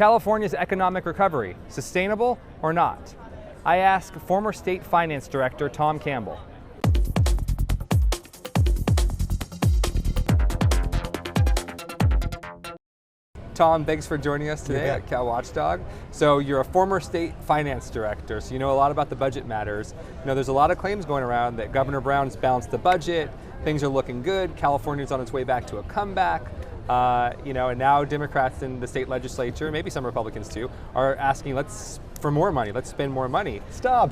California's economic recovery, sustainable or not? I ask former state finance director Tom Campbell. Tom, thanks for joining us today at Cal Watchdog. So you're a former state finance director, so you know a lot about the budget matters. You know, there's a lot of claims going around that Governor Brown's balanced the budget, things are looking good, California's on its way back to a comeback. And now Democrats in the state legislature, maybe some Republicans too, are asking for more money, let's spend more money. Stop.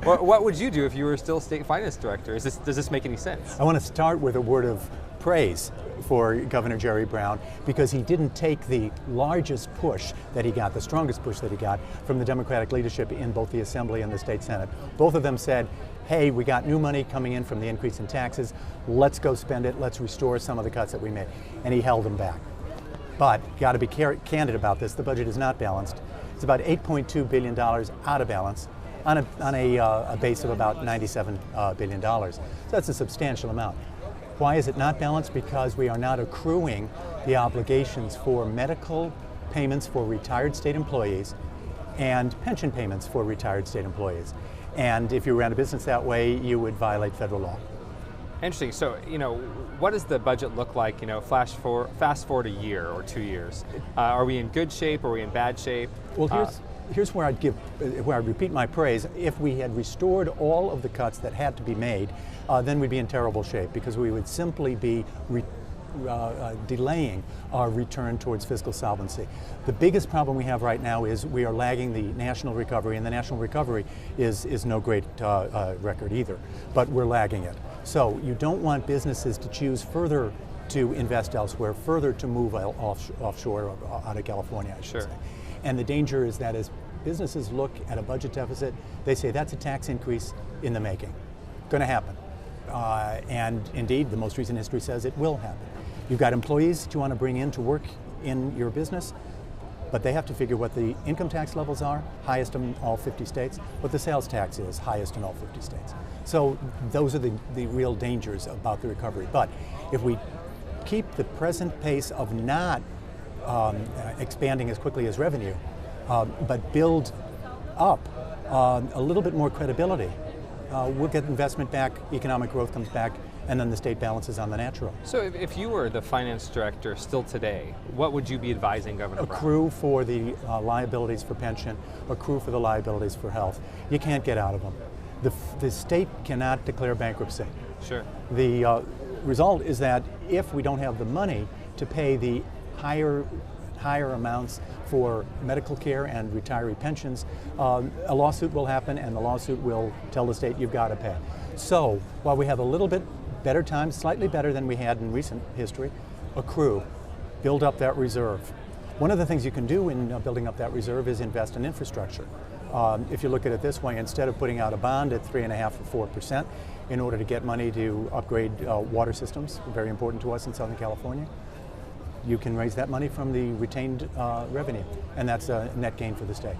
What would you do if you were still state finance director? Does this make any sense? I want to start with a word of praise for Governor Jerry Brown, because he didn't take the largest push that he got, the strongest push that he got from the Democratic leadership in both the Assembly and the State Senate. Both of them said, hey, we got new money coming in from the increase in taxes, let's go spend it, let's restore some of the cuts that we made. And he held them back. But, got to be candid about this, the budget is not balanced. It's about $8.2 billion out of balance on a base of about $97 billion. So that's a substantial amount. Why is it not balanced? Because we are not accruing the obligations for medical payments for retired state employees and pension payments for retired state employees. And if you ran a business that way, you would violate federal law. Interesting. So, what does the budget look like, fast forward a year or 2 years? Are we in good shape? Are we in bad shape? Well, here's where I'd repeat my praise. If we had restored all of the cuts that had to be made, then we'd be in terrible shape, because we would simply be delaying our return towards fiscal solvency. The biggest problem we have right now is we are lagging the national recovery, and the national recovery is no great record either, but we're lagging it. So you don't want businesses to choose further to invest elsewhere, further to move offshore out of California, I should say. And the danger is that as businesses look at a budget deficit, they say that's a tax increase in the making. Going to happen. And indeed, the most recent history says it will happen. You've got employees that you want to bring in to work in your business, but they have to figure what the income tax levels are, highest in all 50 states, what the sales tax is, highest in all 50 states. So those are the real dangers about the recovery. But if we keep the present pace of not expanding as quickly as revenue, but build up a little bit more credibility, we'll get investment back, economic growth comes back, and then the state balances on the natural. So if you were the finance director still today, what would you be advising Governor Brown? Accrue for the liabilities for pension, accrue for the liabilities for health. You can't get out of them. The state cannot declare bankruptcy. Sure. The result is that if we don't have the money to pay the higher amounts for medical care and retiree pensions, a lawsuit will happen, and the lawsuit will tell the state you've got to pay. So while we have a little bit better time, slightly better than we had in recent history, accrue, build up that reserve. One of the things you can do in building up that reserve is invest in infrastructure. If you look at it this way, instead of putting out a bond at 3.5% or 4% in order to get money to upgrade water systems, very important to us in Southern California, you can raise that money from the retained revenue, and that's a net gain for the state.